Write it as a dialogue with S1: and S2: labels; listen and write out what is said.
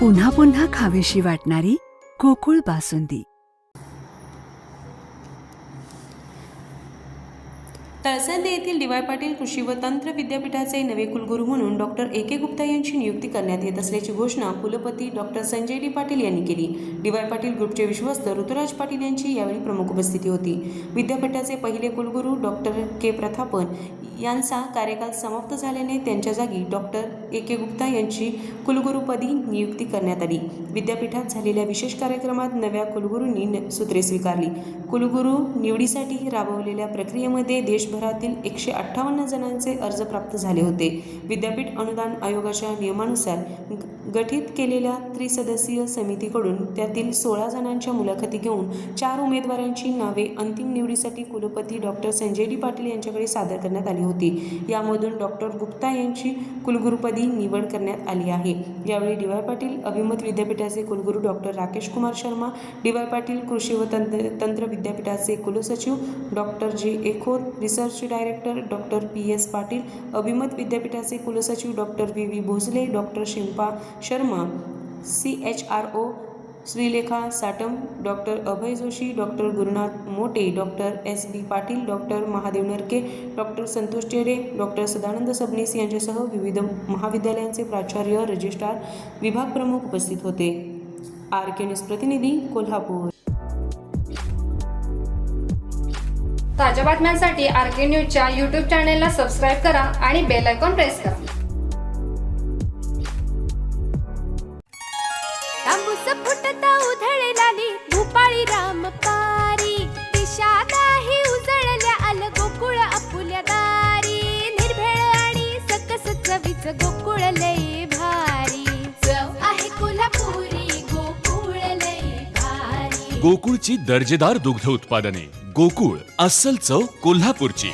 S1: पुन्हा पुन्हा खावीशी वाटणारी गोकुळ बासुंदी।
S2: तळसंदे येथील डी.वाय. पाटील कृषी व तंत्र विद्यापीठाचे नवे कुलगुरू म्हणून डॉक्टर ए.के. गुप्ता यांची नियुक्ती करण्यात येत असल्याची घोषणा कुलपती डॉक्टर संजय डी. पाटील यांनी केली। डी.वाय. पाटील ग्रुपचे विश्वस्त ऋतुराज पाटील यांची यावेळी प्रमुख उपस्थिती होती। विद्यापीठाचे पहिले कुलगुरू डॉक्टर के. प्रथापन यांचा कार्यकाल समाप्त झाल्याने त्यांच्या जागी डॉक्टर ए.के. गुप्ता यांची कुलगुरूपदी नियुक्ती करण्यात आली। विद्यापीठात झालेल्या विशेष कार्यक्रमात नव्या कुलगुरूंनी सूत्रे स्वीकारली। कुलगुरू निवडीसाठी राबवलेल्या प्रक्रियेमध्ये देशभरातील 158 जणांचे अर्ज प्राप्त झाले होते। विद्यापीठ अनुदान आयोगाच्या नियमानुसार गठीत केलेल्या त्रिसदस्यीय समितीकडून त्यातील 16 जणांच्या मुलाखती घेऊन 4 उमेदवारांची नावे अंतिम निवडीसाठी कुलपती डॉक्टर संजय डी. पाटील यांच्याकडे सादर करण्यात आली होती। यामधून डॉक्टर गुप्ता यांची कुलगुरूपदी निवड करण्यात आली आहे। यावेळी डी.वाय. पाटील अभिमत विद्यापीठाचे कुलगुरू डॉक्टर राकेश कुमार शर्मा, डी.वाय. पाटील कृषी व तंत्र विद्यापीठाचे कुलसचिव doctor J. Khot, research director doctor P S. Patil, अभिमत विद्यापीठाचे कुलसचिव doctor V. Bhosale, doctor Shilpa Sharma, CHRO Shrilekha Satam, doctor Abhay Joshi, doctor Gurunath Mote, doctor S.B. Patil, doctor Mahadev Narke, doctor Santosh Chere, doctor Sadanand Sabnis यांच्यासह विविध महाविद्यालयांचे प्राचार्य, रजिस्ट्रार, विभाग प्रमुख उपस्थित होते। RK न्यूज प्रतिनिधी, कोल्हापूर।
S3: ताज्या बातम्यांसाठी RK न्यूजच्या YouTube चॅनेलला सबस्क्राईब करा आणि बेल आयकॉन प्रेस करा।
S4: तांबूस फुटता उधळलाली भूपाळी रामपारी, दिशा नाही उजळल्या आल गोकुळ आपुल्या दारी। निर्भेळ आणि सकस चवीच गोकुळ लई भारी, चव आहे कोल्हापुरी गोकुळ लई भारी।
S5: गोकुळची दर्जेदार दुग्ध उत्पादने, गोकुळ अस्सल चव कोल्हापूरची।